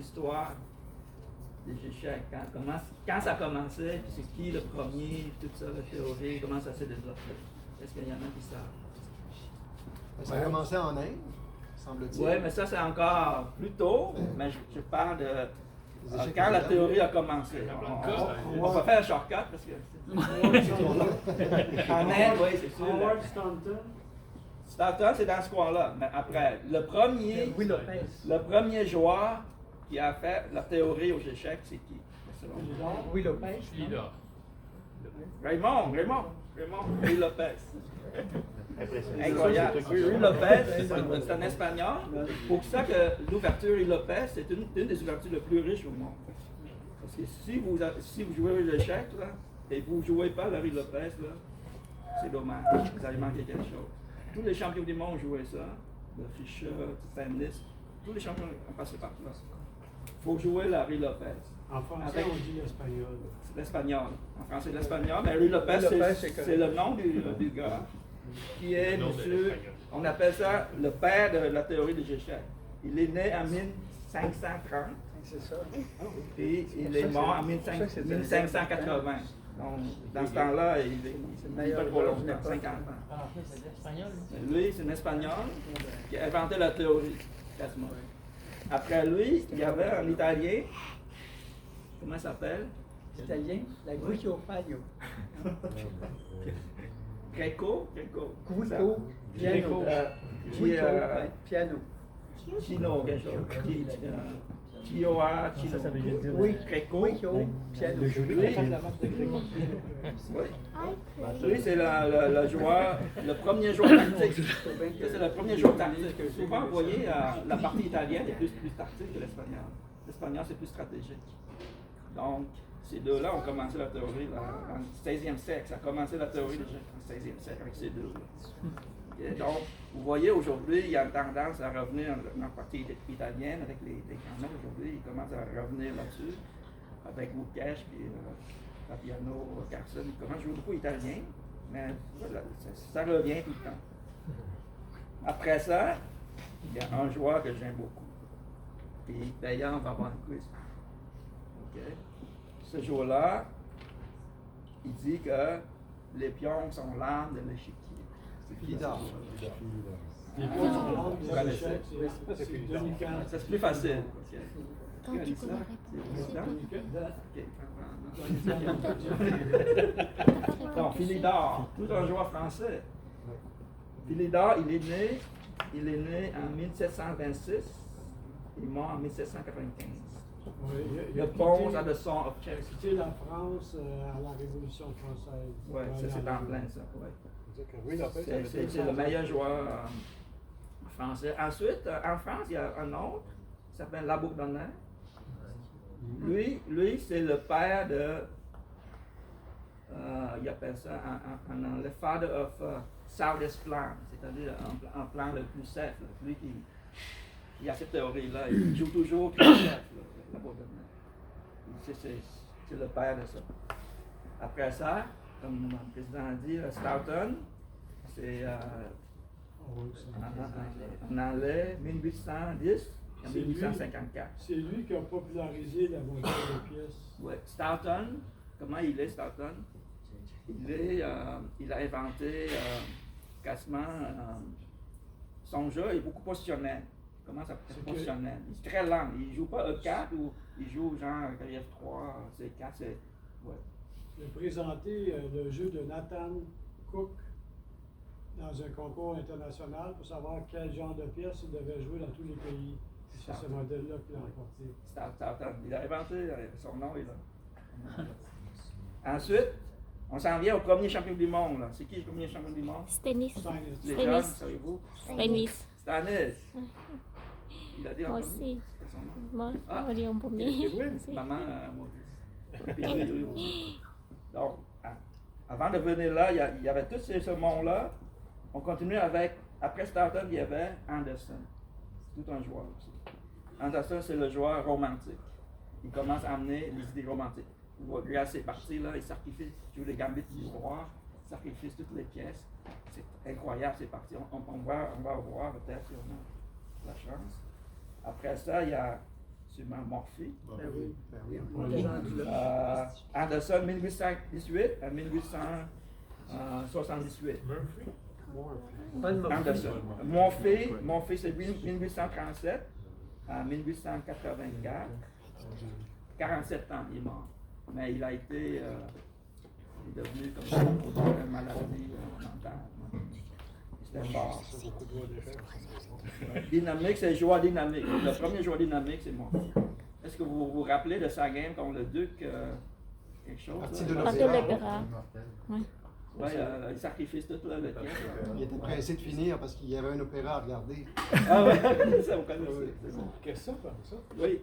l'histoire des échecs. Quand ça a commencé, puis c'est qui le premier, tout ça, la théorie, comment ça s'est développé. Est-ce qu'il y en a qui savent? Ça a commencé en Inde, semble-t-il. Oui, mais ça c'est encore plus tôt, mais je parle de quand la théorie a commencé. On va faire un shortcut parce que en Inde, oui, c'est sûr. Howard Stanton. Stanton, c'est dans ce coin-là. Mais après, le premier joueur qui a fait la théorie aux échecs, c'est qui? Louis Lopez. Raymond Louis Lopez. Incroyable. Louis Lopez, c'est un Espagnol. Pour ça que l'ouverture Louis Lopez, c'est une des ouvertures les plus riches au monde. Parce que si vous jouez aux échecs, là, et vous ne jouez pas la Louis Lopez, là, c'est dommage. Vous allez manquer quelque chose. Tous les champions du monde jouaient ça. Le Fischer, Fenlis, tous les champions ont passé par là. Il faut jouer la Louis Lopez. En français, on dit l'espagnol. C'est l'espagnol. En français, l'espagnol. Mais Louis Lopez, c'est le nom du gars qui est monsieur, on appelle ça le père de la théorie des échecs. Il est né en 1530. C'est ça. Et il est mort en 1580. Donc, dans ce temps-là, il n'est pas trop longtemps, 50 ans. Ah, c'est l'espagnol. Lui, c'est un Espagnol qui a inventé la théorie, quasiment. Après lui, il y avait un Italien. Comment il s'appelle? Italien, la Guido Paglio. Greco? Guido Piano. Piano. Chino, quelque chose. Chioa, Chino. Oui, Greco. Guido Piano. Lui, c'est le joueur, le premier joueur tactique. C'est le premier joueur tactique. Souvent, vous voyez, la partie italienne est plus tactique que l'espagnol. L'espagnol, c'est plus stratégique. Donc, ces deux-là ont commencé la théorie là, dans le 16e siècle. Ça a commencé la théorie déjà dans le 16e siècle avec ces deux-là. Okay? Donc, vous voyez, aujourd'hui, il y a une tendance à revenir dans la partie italienne avec les canons. Aujourd'hui, ils commencent à revenir là-dessus avec Lukash et Fabiano Carson. Ils commencent à jouer beaucoup italien, mais voilà, ça revient tout le temps. Après ça, il y a un joueur que j'aime beaucoup. Et d'ailleurs, on va avoir un quiz. Okay. Ce jour-là, il dit que les pions sont l'âme de l'échiquier. C'est Philidor. Les points sont l'ordre Vous des connaissez? échecs, c'est Denis Kahn. C'est plus facile. Donc, tu connais Donc, Philidor, tout un joueur français. Philidor, il est né en 1726, il est mort en 1795. Oui, Le pont à The Song of Il a Chess. quitté la France à la Révolution française. Oui, c'est en plein ça. Ouais. Oui, Lopez, C'est le meilleur joueur français. Ensuite, en France, il y a un autre qui s'appelle Labourdonnais. Lui c'est le père de. Il appelle ça le father of Southeast plan, c'est-à-dire un plan le plus safe. Lui qui a cette théorie-là, il joue toujours plus safe, Labourdonnais. C'est le père de ça. Après ça, comme le président a dit, Stoughton, c'est en anglais 1810 à 1854. C'est lui qui a popularisé la montagne de pièces. Ouais. Stoughton, comment il est Stoughton? Il a inventé quasiment son jeu est beaucoup positionnel. Comment ça s'appelle positionnel? Il est très lent. Il ne joue pas E4 ou il joue genre F3, C4, c'est. Ouais. Il a présenté le jeu de Nathan Cook dans un concours international pour savoir quel genre de pièces il devait jouer dans tous les pays. C'est ce modèle-là qu'il a remporté. Stoughton. Il a inventé, son nom est là. Ensuite, on s'en vient au premier champion du monde. Là. C'est qui le premier champion du monde? Stanis. Les Stanis. jeunes, savez-vous? Stanis. Stanis. Il a dit en Moi premier. aussi. C'est son nom. Moi, Ah. on dit en premier. Maman, moi. Donc, avant de venir là, il y avait tout ce monde-là. On continue avec, après Stoughton, il y avait Anderson. Tout un joueur aussi. Anderson, c'est le joueur romantique. Il commence à amener les idées romantiques. Regarde ces parties-là, il sacrifie, joue les gambits du roi, il sacrifie toutes les pièces. C'est incroyable ces parties. On va voir peut-être si on a la chance. Après ça, il y a sûrement Morphy. Ben oui. Ben oui. On est rendu là. Anderson, 1818 à 1878. Pas de Morphy. Anderson. Morphy, c'est 1837 à 1884. 47 ans, il est mort. Mais il a été, il est devenu comme ça, pour une maladie mentale. C'était fort. Dynamique, c'est le joueur dynamique. Le premier joueur dynamique, c'est moi. Est-ce que vous vous rappelez de sa game contre le Duc? Quelque chose? Partie là? de Partie de l'opéra. Oui. Oui, il sacrifie toute la pièce. Il était pressé de finir parce qu'il y avait un opéra à regarder. Ah ouais, ça vous connaissez. C'est bon. Question comme ça. Oui.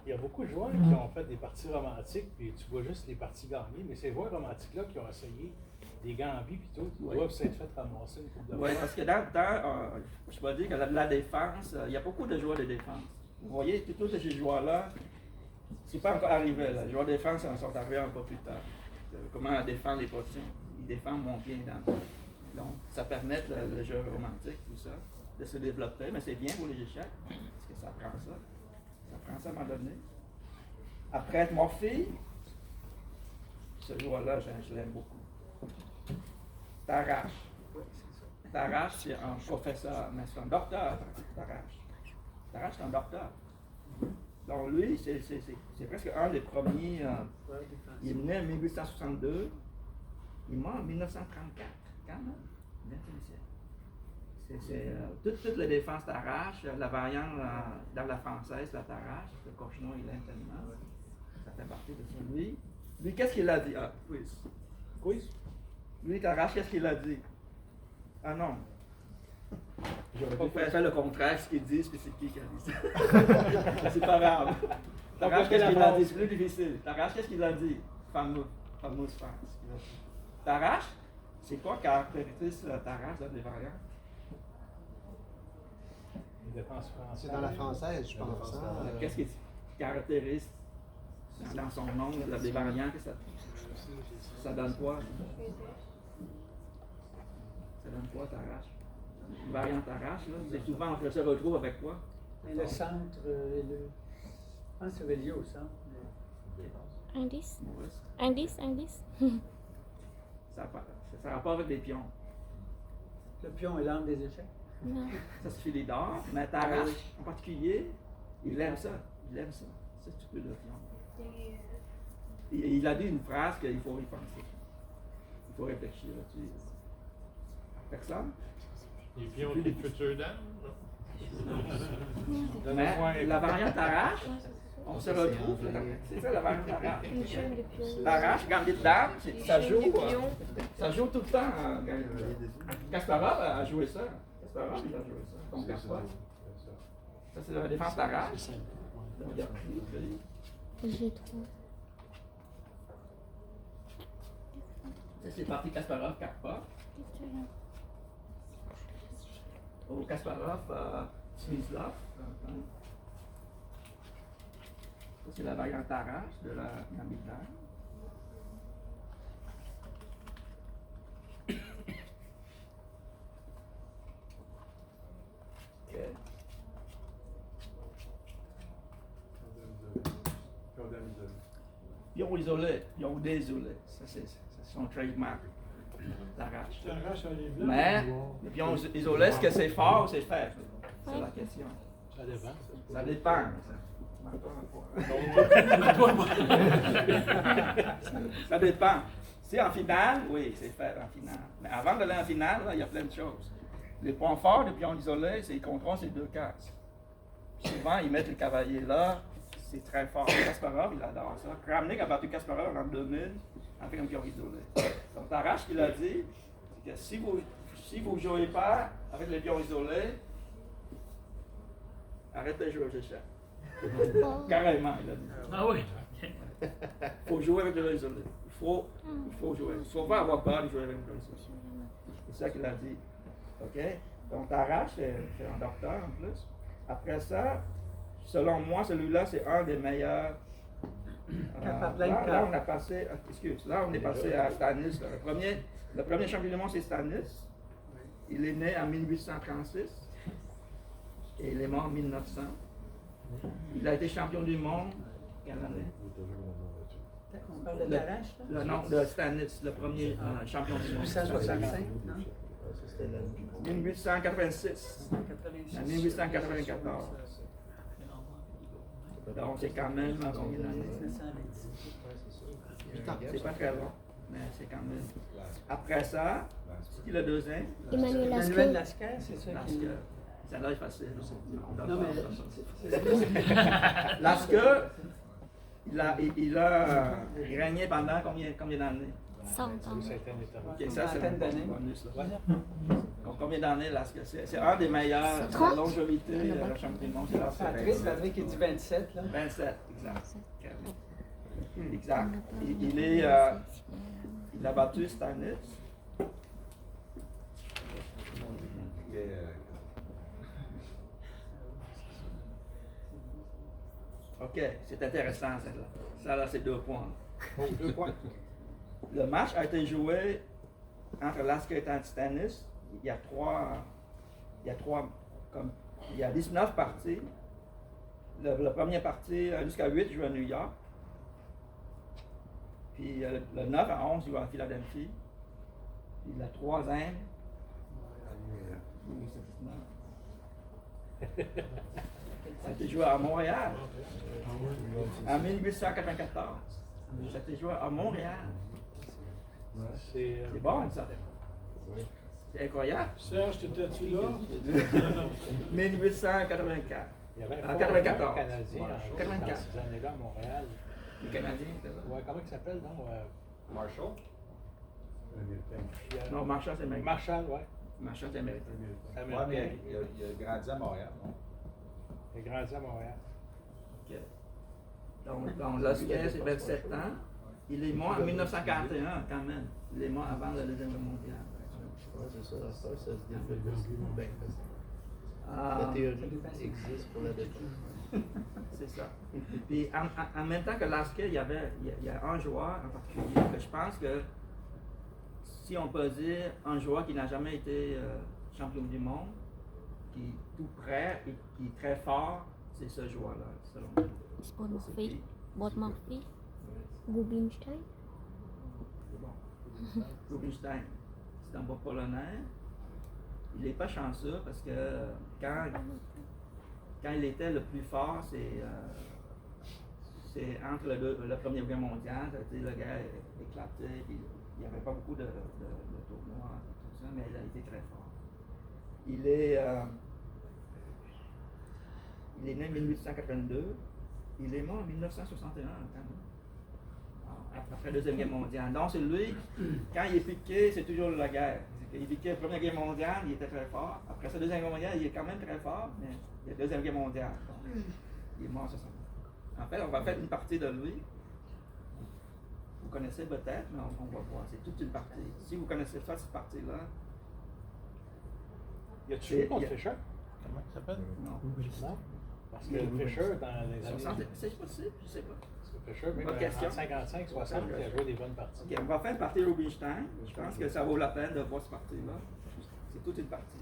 Il y a beaucoup de joueurs qui ont fait des parties romantiques, puis tu vois juste les parties gagnées, mais ces joueurs romantiques-là qui ont essayé des gambits puis tout, Oui. doivent s'être fait ramasser une coupe de Oui, fois. parce que dans le temps, je dois dire que la défense, il y a beaucoup de joueurs de défense. Vous voyez, tous ces joueurs-là, c'est pas encore arrivé. Là. Les joueurs de défense en sont arrivés un peu plus tard. Comment défendre les positions. Ils défendent mon bien dans. Donc, ça permet le jeu romantique, tout ça, de se développer. Mais c'est bien pour les échecs, parce que ça prend ça. Ça prend ça à un moment donné. Après Morphy, ce joueur-là, je l'aime beaucoup. Tarrasch. Tarrasch, c'est un professeur, mais c'est un docteur, Tarrasch. Tarrasch, c'est un docteur. Donc lui, c'est presque un des premiers. Il est né en 1862, il est mort en 1934, quand même, 20e siècle. Toutes les défenses Tarrasch, la variante dans la française, la Tarrasch, le Cochon, il l'aime tellement. Ça fait partie de ça. Lui, qu'est-ce qu'il a dit? Ah, quiz. Quiz? Lui, Tarrasch, qu'est-ce qu'il a dit? Ah non. On peut faire le contraire, ce qu'il dit, puis c'est qui a dit ça. C'est pas grave. Tarrasch, qu'est-ce qu'il a dit? C'est plus difficile. Tarrasch, qu'est-ce qu'il a dit? Fameuse phrase. Tarrasch, c'est quoi caractérise Tarrasch dans les variantes? Une défense française. C'est dans la française, je pense. Hein? Qu'est-ce qui caractérise dans son nom des variantes? Ça donne quoi? Ça donne quoi, Tarrasch? Une variante Tarrasch, là, c'est souvent on se retrouve avec quoi? Le centre, je pense que c'est relié au centre. Indice. Ouais, Indice, indice. ça n'a pas avec des pions. Le pion est l'arme des échecs. Non. Ça se fait des dards, mais Tarrasch, en particulier, il aime ça. Il aime ça. C'est un petit peu de pion. Il a dit une phrase qu'il faut y penser. Il faut réfléchir là-dessus. Personne? Les pions des futures dames? Mais la variante Tarrasch, on se retrouve là. C'est ça la variante Tarrasch. Une chaîne de pions. Tarrasch, gambit de dame, ça joue. Des pions. Ça joue tout le temps. Kasparov a joué ça. Kasparov, il a joué ça. Contre Kasparov. Ça, c'est la défense Tarrasch. J'ai trop. Ça, c'est parti Kasparov, Karpov. Au Kasparov, Smyslov. Ça, c'est la variante Tarrasch de la gambit de dame. Ok. Pion isolé, pion désolé. Ça, c'est son trademark. Tarrasch. Tarrasch a les blancs. Mais le pion isolé, est-ce que c'est fort ou c'est faible? C'est la question. Ça dépend. Ça dépend. Ça dépend. Si en finale, oui, c'est faible en finale. Mais avant d'aller en finale, là, il y a plein de choses. Les points forts du pion isolé, c'est qu'ils contrôlent ces deux cases. Souvent, ils mettent le cavalier là, c'est très fort. Kasparov, il adore ça. Kramnik a battu Kasparov en 2000 avec un pion isolé. Donc, Tarrasch, ce qu'il a dit, c'est que si vous ne jouez pas avec les pions isolés, arrêtez de jouer aux échecs. Carrément, il a dit. Ah oui? Il faut jouer avec le isolé. Il faut jouer. Il ne faut pas avoir peur de jouer avec le isolé. C'est ça qu'il a dit. OK? Donc, Tarrasch, c'est un docteur en plus. Après ça, selon moi, celui-là, c'est un des meilleurs. Là, on a passé. Là, on est passé à Stanis. Le premier champion du monde, c'est Stanis. Il est né en 1836 et il est mort en 1900. Il a été champion du monde. Quelle année? On parle de Tarrache, là? Le nom de Stanitz, le premier champion du monde. 1865, non? 1886 à 1894. Donc c'est quand même combien d'années? 8 ans. C'est pas très long, mais c'est quand même. Après ça, c'est qui le deuxième? Emmanuel Manuel Lascaux. Lascar, c'est ça Parce qui... que ça doit être facile. Non, mais... Lascaux, il a régné pendant combien d'années? 100 ans. Ça a été un état. Ok, ça c'est Vingtaine d'années. bonus, là. Ouais. Donc, combien d'années Lascaux? C'est un des meilleurs, Trente. la longévité, le champion du monde, c'est Lascaux. Patrick, il dit 27, là. 27, exact. Exact. Il a battu Stanitz. OK, c'est intéressant, celle-là. Ça, là, c'est 2 points. Oh, 2 points. Le match a été joué entre Lascaux et Stanitz. Il y a 19 parties. Le premier parti, jusqu'à 8, joue à New York. Puis le 9 à 11 joue à Philadelphie. Puis le troisième. Ça a été joué à Montréal. En 1894. Ça a été joué à Montréal. C'est C'est bon, ça. C'est incroyable. Serge, t'étais-tu là? 1884. il y avait En un 94. Canadien Voilà. dans 84. ces années-là à Montréal. Les Canadiens, c'est ça. Ouais, comment il s'appelle, non? Marshall? Non, Marchand, c'est américain. Marshall, ouais. Marchand, c'est américain. C'est Ouais, américain. mais il a grandi à Montréal, non? Il a grandi à Montréal. OK. Donc Lascaux, c'est 27 ans. Il est mort en 1941, quand même. Il est mort avant la Deuxième Guerre mondiale. C'est ça, ça se développe bien. Ah, La théorie existe pour la défense. c'est ça. Puis en même temps que Lascaux, il y a un joueur en particulier que je pense que si on peut dire un joueur qui n'a jamais été champion du monde, qui est tout près et qui est très fort, c'est ce joueur-là, selon moi. Sport Murphy. Bob Murphy. Rubinstein. Bon. Rubinstein, c'est un bon Polonais. Il n'est pas chanceux parce que quand il était le plus fort, c'est entre la Première Guerre mondiale, la guerre éclatée, puis il n'y avait pas beaucoup de tournois, tout ça, mais il a été très fort. Il est né en 1882, il est mort en 1961 quand même. Après la Deuxième Guerre mondiale. Donc, c'est lui, quand il est piqué, c'est toujours la guerre. Il est piqué la Première Guerre mondiale, il était très fort. Après sa Deuxième Guerre mondiale, il est quand même très fort, mais il y a la Deuxième Guerre mondiale. Donc, il est mort en 60. En fait, on va faire une partie de lui. Vous connaissez peut-être, mais on va voir. C'est toute une partie. Si vous connaissez pas cette partie-là, Y a-tu joué contre Fischer? Comment il s'appelle? non. Non. Parce que Fischer, dans les années. C'est possible, je sais pas. Parce que Fischer, même Bonne question. en 55, 60, il a joué des bonnes parties. Ok, on va faire une partie Rubinstein. Je pense que ça vaut la peine de voir cette partie-là. C'est toute une partie.